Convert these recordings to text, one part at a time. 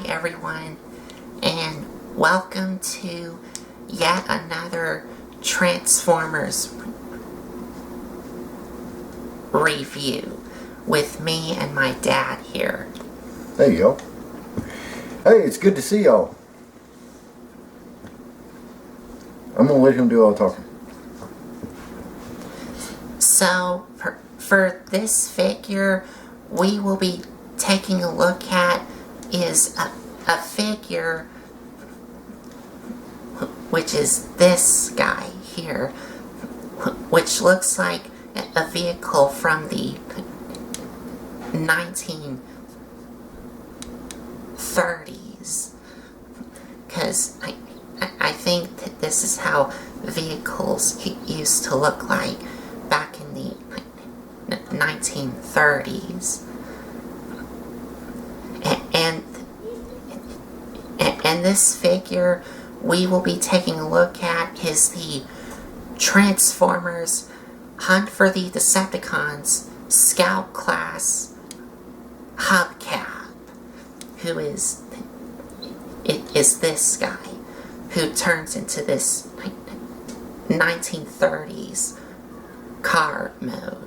Hi everyone, and welcome to yet another Transformers review with me and my dad here. There you go. Hey, it's good to see y'all. I'm gonna let him do all the talking. So, for this figure, we will be taking a look at is a figure, which is this guy here, which looks like a vehicle from the 1930s, because I think that this is how vehicles used to look like back in the 1930s. And this figure we will be taking a look at is the Transformers Hunt for the Decepticons Scout Class Hubcap, who is this guy who turns into this 1930s car mode.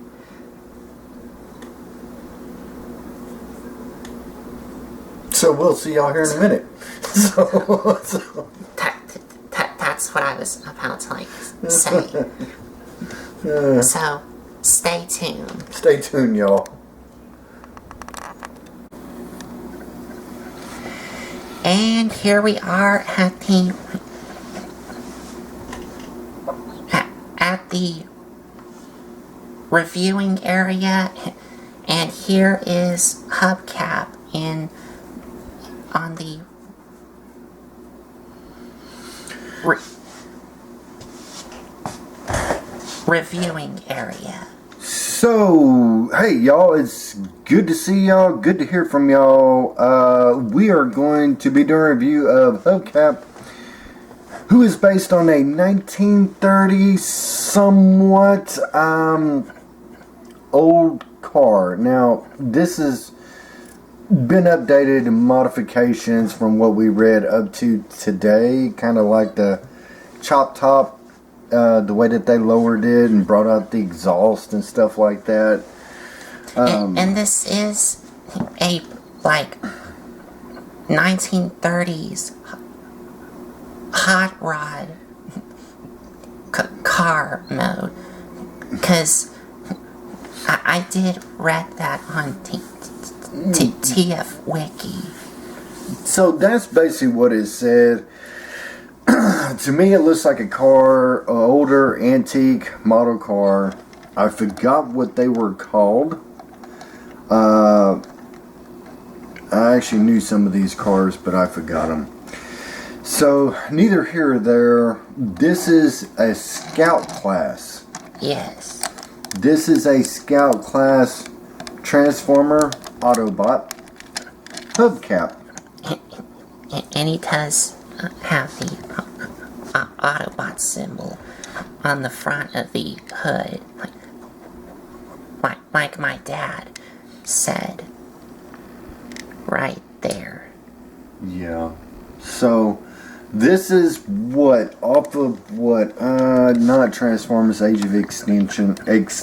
So we'll see y'all here in a minute. That's what I was about to say. So stay tuned. Stay tuned, y'all. And here we are at the reviewing area, and here is Hubcap on the reviewing area. So, hey y'all, it's good to see y'all, good to hear from y'all. We are going to be doing a review of Hubcap, who is based on a 1930s somewhat old car. Now, this has been updated and modifications from what we read up to today, kind of like the chop top, the way that they lowered it and brought out the exhaust and stuff like that. And this is a 1930s hot rod car mode, because I did read that on TF Wiki. So that's basically what it said. To me, it looks like a car, an older antique model car. I forgot what they were called. I actually knew some of these cars, but I forgot them. So, neither here or there. This is a Scout class. Yes. This is a Scout class Transformer Autobot Hubcap. And he does have the Autobot symbol on the front of the hood, like my dad said right there. Yeah. So this is what off of what not Transformers Age of Extinction. It's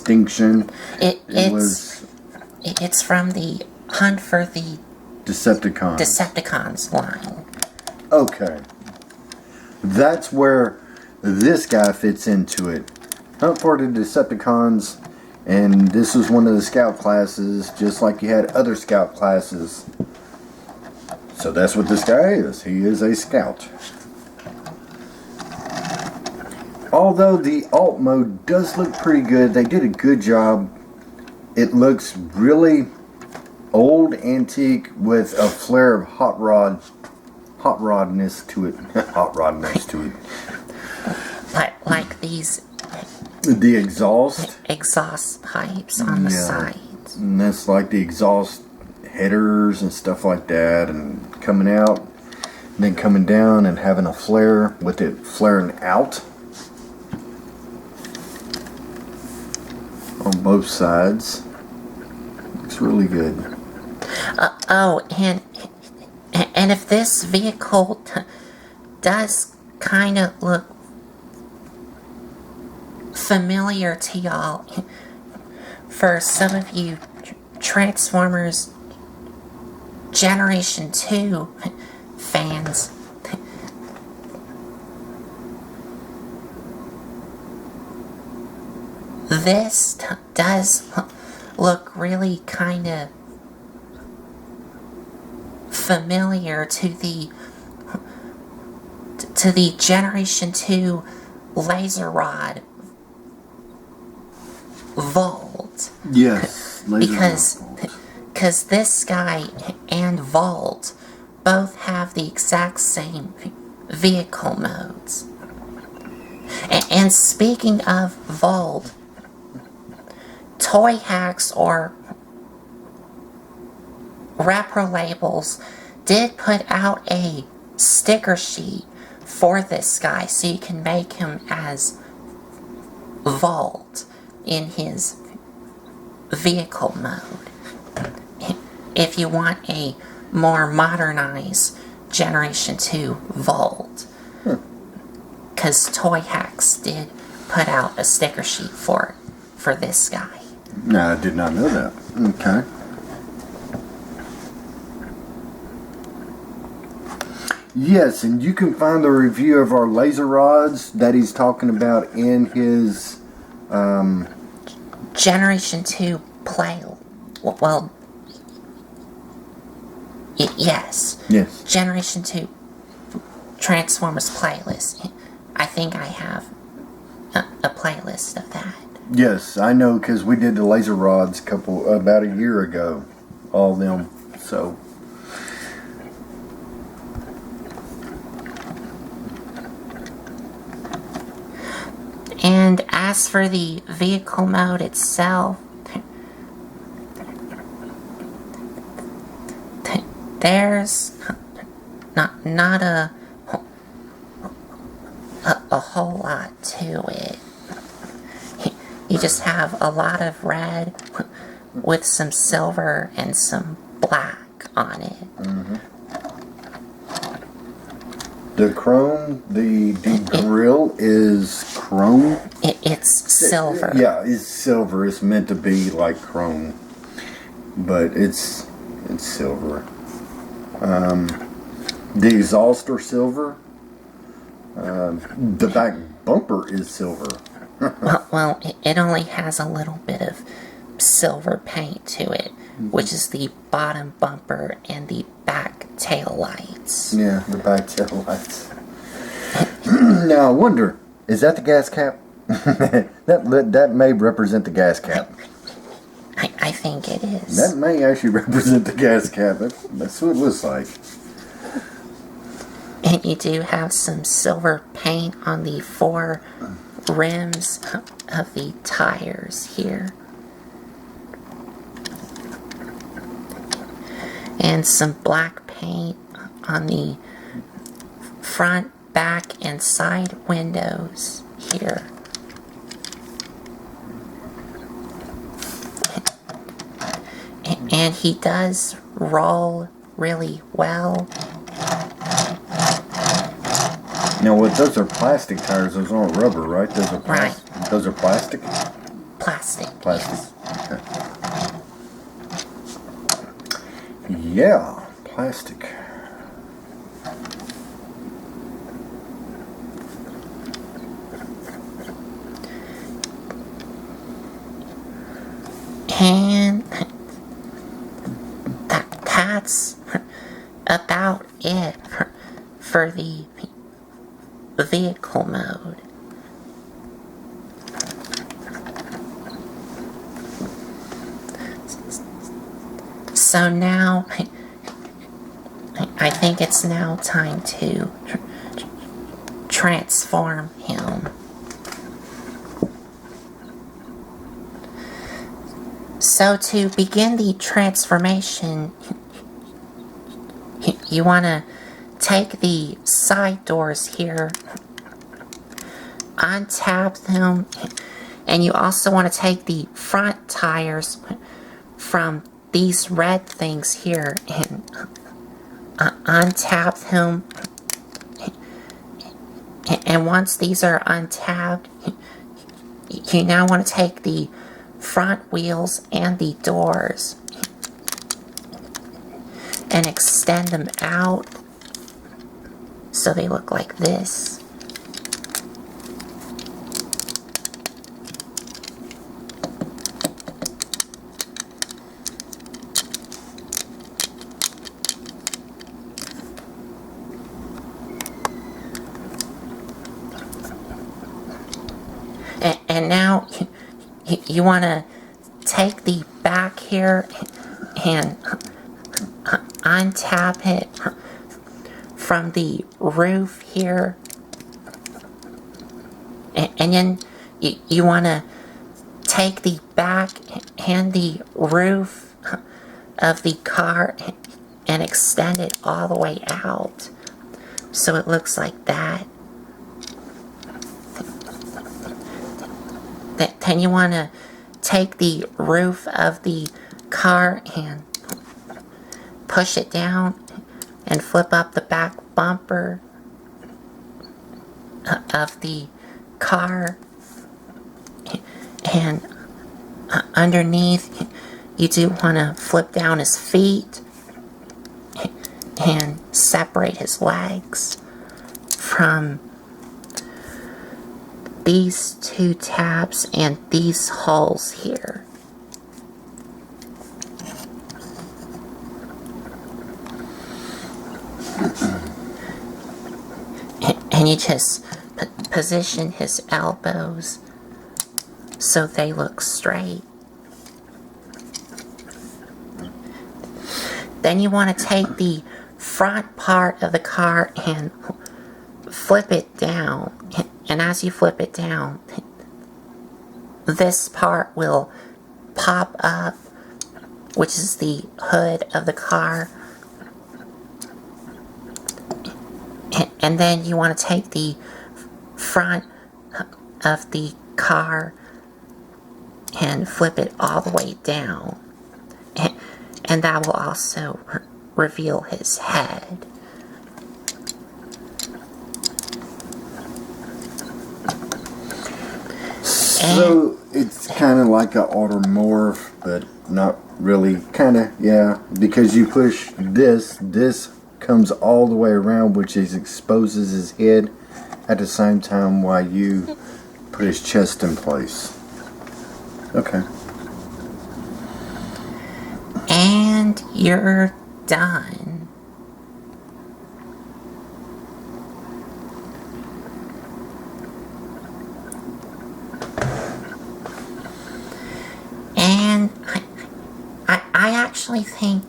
from the Hunt for the Decepticons line. Okay. That's where this guy fits into it. Hunt for the Decepticons, and this was one of the Scout classes, just like you had other Scout classes. So that's what this guy is. He is a Scout. Although the alt mode does look pretty good, they did a good job. It looks really old, antique, with a flare of hot rodness to it. Hot rodness to it. Like these. The exhaust pipes on the sides. And that's like the exhaust headers and stuff like that, and coming out, and then coming down and having a flare with it flaring out on both sides. Looks really good. Oh, And if this vehicle does kind of look familiar to y'all, for some of you Transformers Generation 2 fans, this does look really kind of familiar to the Generation 2 laser rod Volt. Yes, because this guy and Volt both have the exact same vehicle modes. And speaking of Volt, Toy Hacks or Repro Labels did put out a sticker sheet for this guy so you can make him as Volt in his vehicle mode if you want a more modernized Generation 2 Volt, because Toy Hacks did put out a sticker sheet for this guy. No, I did not know that. Okay. Yes, and you can find the review of our laser rods that he's talking about in his Generation 2 play. Well, yes. Yes. Generation 2 Transformers playlist. I think I have a playlist of that. Yes, I know because we did the laser rods about a year ago. All of them. So. And as for the vehicle mode itself, there's not a whole lot to it. You just have a lot of red with some silver and some black on it. Mm-hmm. The chrome, the grill is chrome. It's silver. Yeah, it's silver. It's meant to be like chrome, but it's silver. The exhaust are silver. The back bumper is silver. well, it only has a little bit of silver paint to it, which is the bottom bumper and the back tail lights. Yeah, the back tail lights. Now I wonder, is that the gas cap? that may represent the gas cap. I think it is. That may actually represent the gas cap. That's what it looks like. And you do have some silver paint on the 4 rims of the tires here. And some black paint on the front, back, and side windows here. And he does roll really well. Now, those are plastic tires. Those aren't rubber, right? Those are plastic. Right. Those are plastic. Plastic. Plastic. Yes. Okay. Yeah, plastic. And that's about it for the vehicle mode. So now, I think it's now time to transform him. So to begin the transformation, you want to take the side doors here, untap them, and you also want to take the front tires from these red things here and untap them. And once these are untapped, you now want to take the front wheels and the doors and extend them out so they look like this. And now you want to take the back here and untap it from the roof here. And then you want to take the back and the roof of the car and extend it all the way out so it looks like that. Then you want to take the roof of the car and push it down and flip up the back bumper of the car. And underneath, you do want to flip down his feet and separate his legs from these two tabs and these holes here. And you just position his elbows so they look straight. Then you want to take the front part of the car and flip it down. And as you flip it down, this part will pop up, which is the hood of the car. And then you want to take the front of the car and flip it all the way down. And that will also reveal his head. So it's kind of like an automorph, but not really. Kind of, yeah. Because you push this comes all the way around, which exposes his head at the same time while you put his chest in place. Okay. And you're done. And I actually think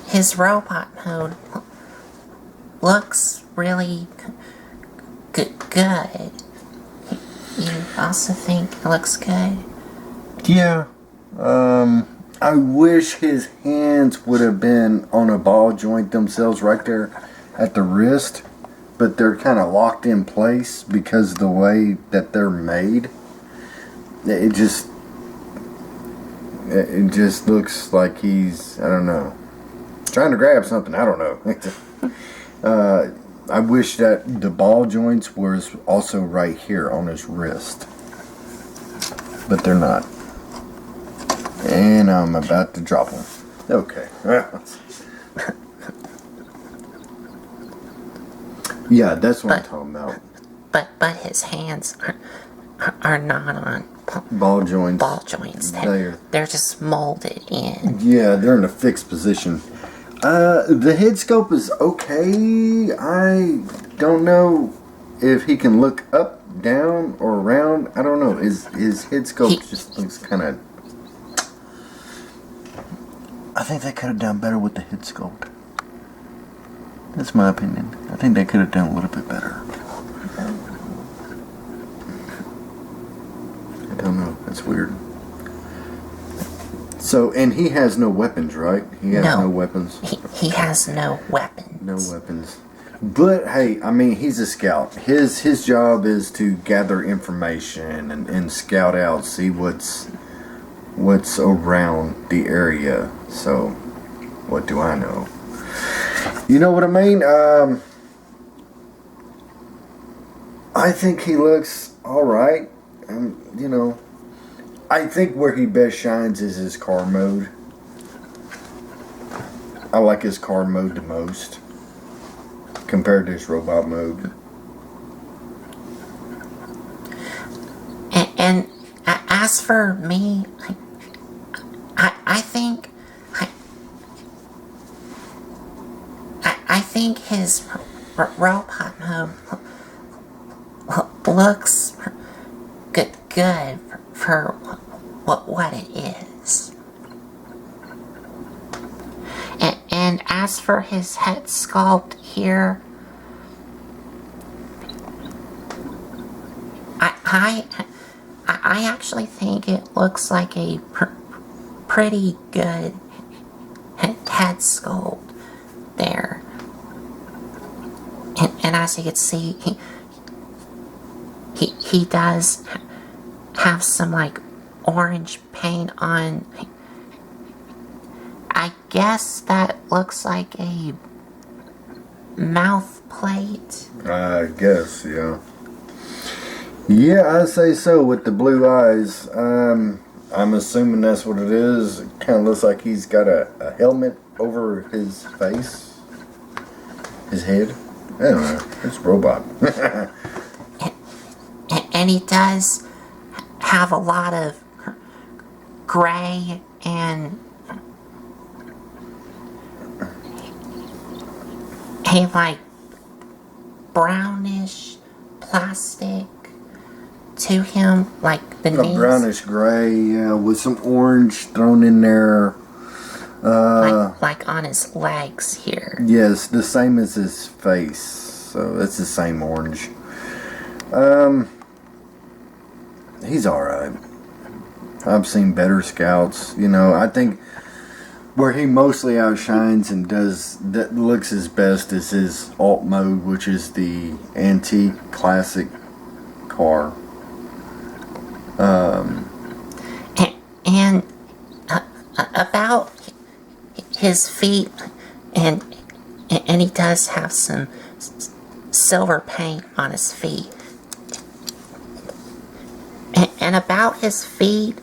his robot mode looks really good. You also think it looks good? Yeah. I wish his hands would have been on a ball joint themselves right there at the wrist, but they're kind of locked in place because of the way that they're made. It just looks like he's, I don't know, trying to grab something. I don't know. I wish that the ball joints was also right here on his wrist, but they're not. And I'm about to drop them. Okay. Yeah, that's what I'm talking about. But his hands are not on Ball joints. They're just molded in. Yeah, they're in a fixed position. The head scope is okay. I don't know if he can look up, down, or around. I don't know. His head scope just looks kind of... I think they could have done better with the head sculpt. That's my opinion. I think they could have done a little bit better. I don't know. That's weird. So, and he has no weapons, right? He has no weapons. He has no weapons. No weapons. But hey, I mean, he's a scout. His job is to gather information and scout out, see what's around the area. So, what do I know? You know what I mean? I think he looks alright. You know, I think where he best shines is his car mode. I like his car mode the most compared to his robot mode. And as for me, I think his robot mode looks good for what it is. And as for his head sculpt here, I actually think it looks like a pretty good head sculpt there. And as you can see, he does have some like orange paint on. I guess that looks like a mouth plate. I guess, yeah. Yeah, I say so with the blue eyes. I'm assuming that's what it is. It kind of looks like he's got a helmet over his face, his head. I don't know. It's a robot. And he does have a lot of gray and a like brownish plastic to him, like the knees. A brownish gray with some orange thrown in there. Like on his legs here. Yes, the same as his face. So it's the same orange. He's alright. I've seen better scouts. You know, I think where he mostly outshines and that looks his best is his alt mode, which is the antique classic car. And about his feet, and he does have some silver paint on his feet. And about his feet,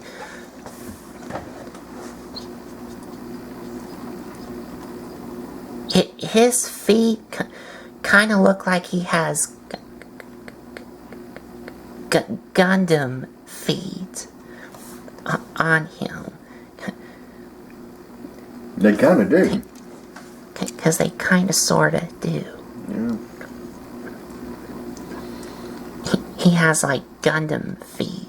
his feet kind of look like he has Gundam feet on him. They kind of do. Because they kind of sort of do. Yeah. He has like Gundam feet.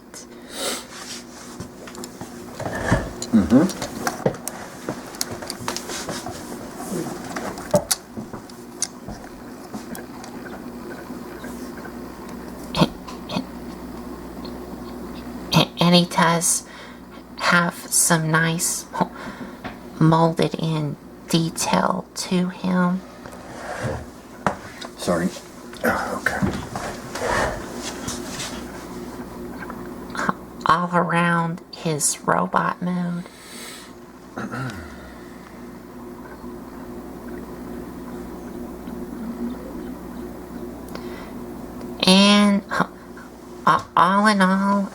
And he does have some nice molded in detail to him. Sorry. Okay. All around his robot mode. And all in all,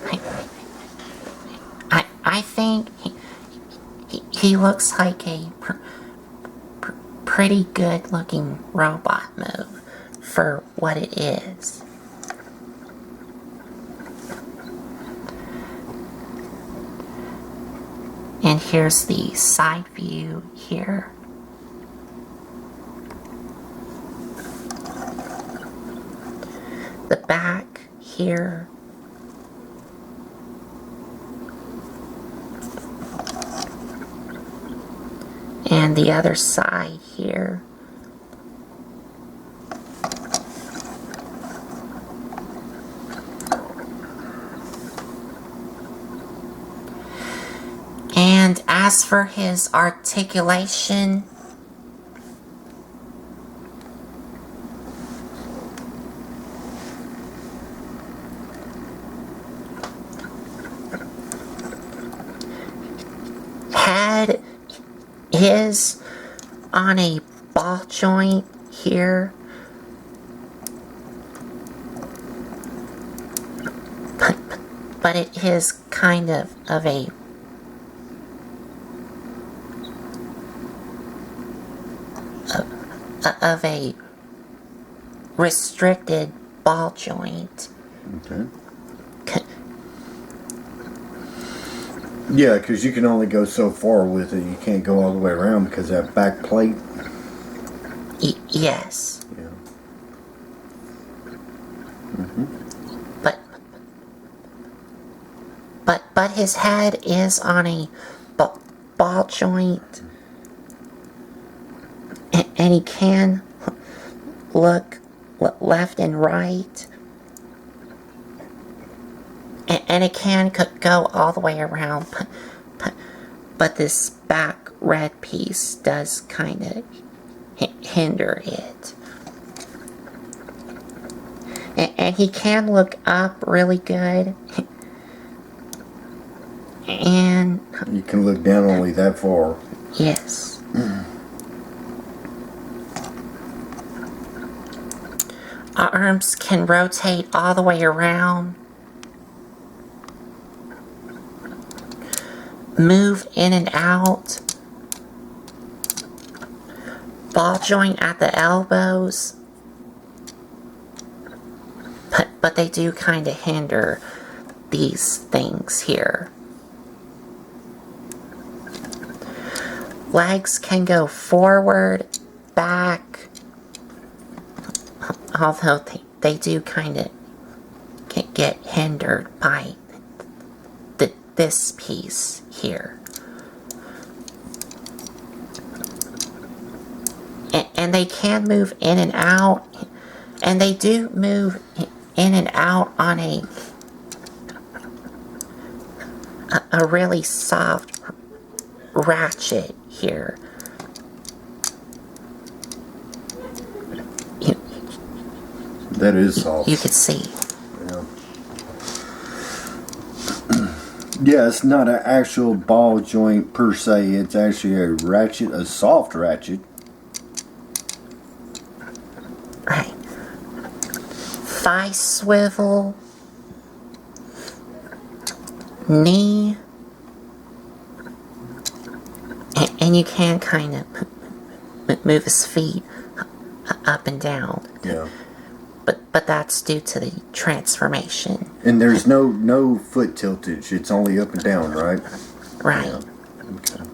I think he looks like a pretty good looking robot mode for what it is. And here's the side view here. The back here. And the other side here. And as for his articulation, head is on a ball joint here. But it is kind of a restricted ball joint. Okay. Yeah, because you can only go so far with it. You can't go all the way around because of that back plate. Yes. Yeah. Mm-hmm. But his head is on a ball joint, and he can look left and right, and it can go all the way around, but this back red piece does kind of hinder it. And he can look up really good. And you can look down only that far. Yes. Arms can rotate all the way around. Move in and out. Ball joint at the elbows. But they do kind of hinder these things here. Legs can go forward, back, although they do kind of get hindered by this piece here. And they can move in and out, and they do move in and out on a really soft ratchet here. That is soft. You could see. Yeah, it's not an actual ball joint per se. It's actually a ratchet, a soft ratchet. Right. Thigh swivel. Knee. And you can kind of move his feet up and down. Yeah. But that's due to the transformation. And there's no foot tiltage. It's only up and down, right? Right. Yeah. Okay.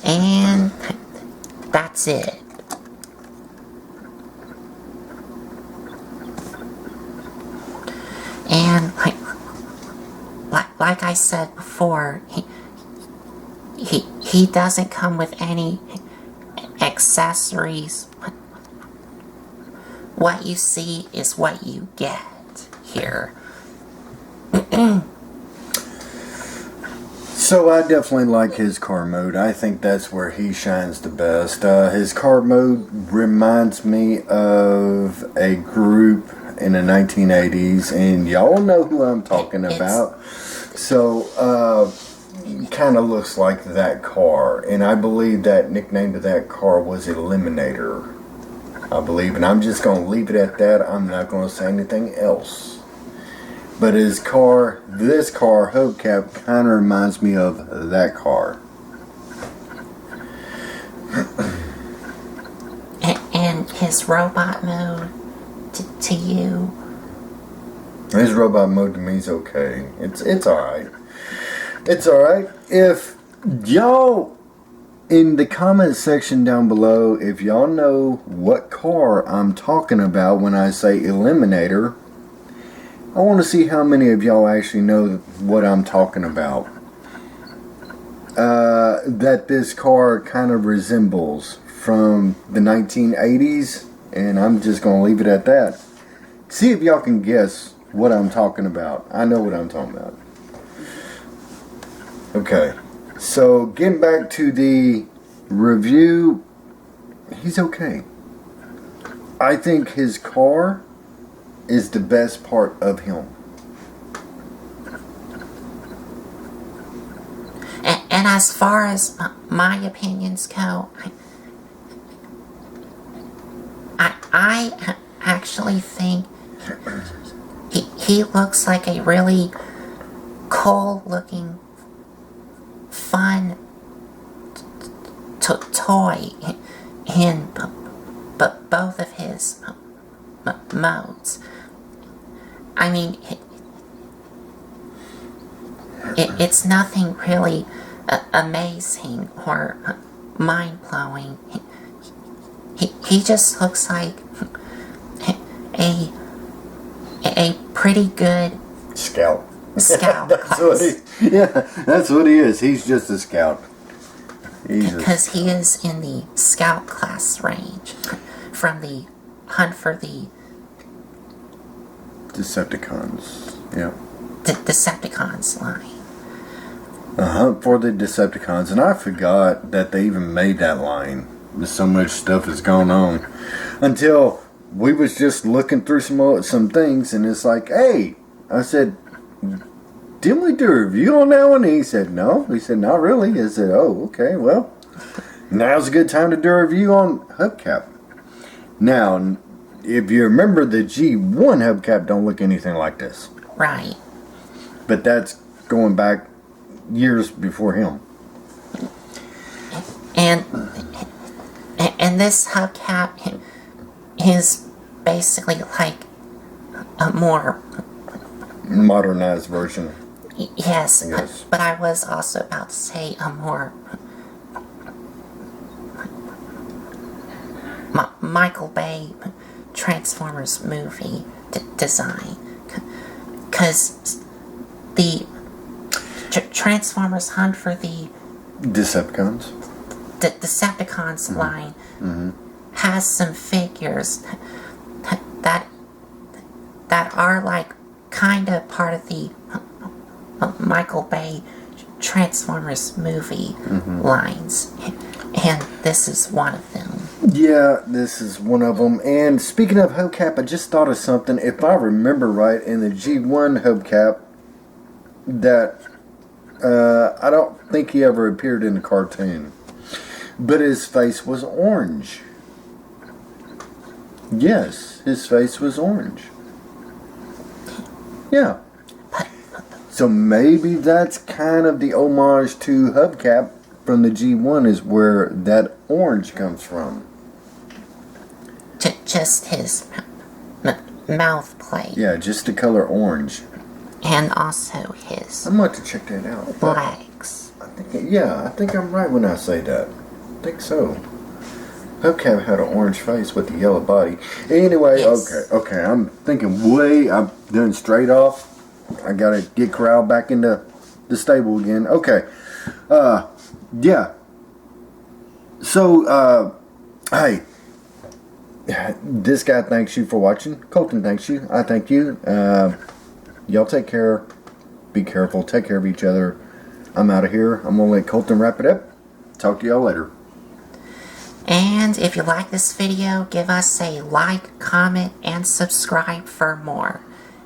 And that's it. And like I said before, he doesn't come with any accessories. What you see is what you get here. So I definitely like his car mode. I think that's where he shines the best. His car mode reminds me of a group in the 1980s, and y'all know who I'm talking about. So, kind of looks like that car, and I believe that nickname to that car was Eliminator. I believe, and I'm just going to leave it at that. I'm not going to say anything else. But this car, Hubcap, kind of reminds me of that car. And his robot mode to you? His robot mode to me is okay. It's alright. It's alright. If y'all, in the comment section down below, if y'all know what car I'm talking about when I say Eliminator, I want to see how many of y'all actually know what I'm talking about. That this car kind of resembles from the 1980s, and I'm just going to leave it at that. See if y'all can guess what I'm talking about. I know what I'm talking about. Okay, so getting back to the review, he's okay. I think his car is the best part of him. And as far as my opinions go, I actually think he looks like a really cool looking, fun toy in both of his modes. I mean, it's nothing really amazing or mind-blowing. He just looks like a pretty good Scout. scout. That's what he is. He's just a scout. Because he is in the scout class range from the Hunt for the Decepticons. Yeah. Decepticons line. For the Decepticons, and I forgot that they even made that line. There's so much stuff that's going on until we was just looking through some things, and it's like, hey, I said, didn't we do a review on that one? And he said, no. He said, not really. I said, oh, okay, well, now's a good time to do a review on Hubcap. Now, if you remember, the G1 Hubcap don't look anything like this. Right. But that's going back years before him. And this hubcap is basically like a more modernized version. Yes, but I was also about to say a more Michael Bay Transformers movie design, because the Transformers Hunt for the Decepticons. The Decepticons line has some figures that are like kind of part of the Michael Bay Transformers movie lines, and this is one of them. Yeah, this is one of them. And speaking of Hubcap, I just thought of something. If I remember right, in the G1 Hubcap, that I don't think he ever appeared in the cartoon, but his face was orange. Yes, his face was orange. Yeah. So maybe that's kind of the homage to Hubcap from the G1, is where that orange comes from. Just his mouth plate. Yeah, just the color orange. And also his I'm going to check that out. legs. I think I'm right when I say that. I think so. Hubcap had an orange face with a yellow body. Anyway, yes. okay. I'm doing straight off. I gotta get corralled back into the stable again. Okay. Yeah. So, hey. This guy thanks you for watching. Colton thanks you. I thank you. Y'all take care. Be careful. Take care of each other. I'm out of here. I'm going to let Colton wrap it up. Talk to y'all later. And if you like this video, give us a like, comment, and subscribe for more.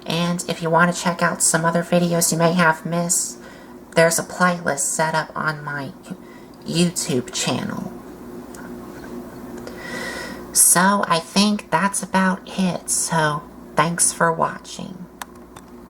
And if you want to check out some other videos you may have missed, there's a playlist set up on my YouTube channel. So I think that's about it. So thanks for watching.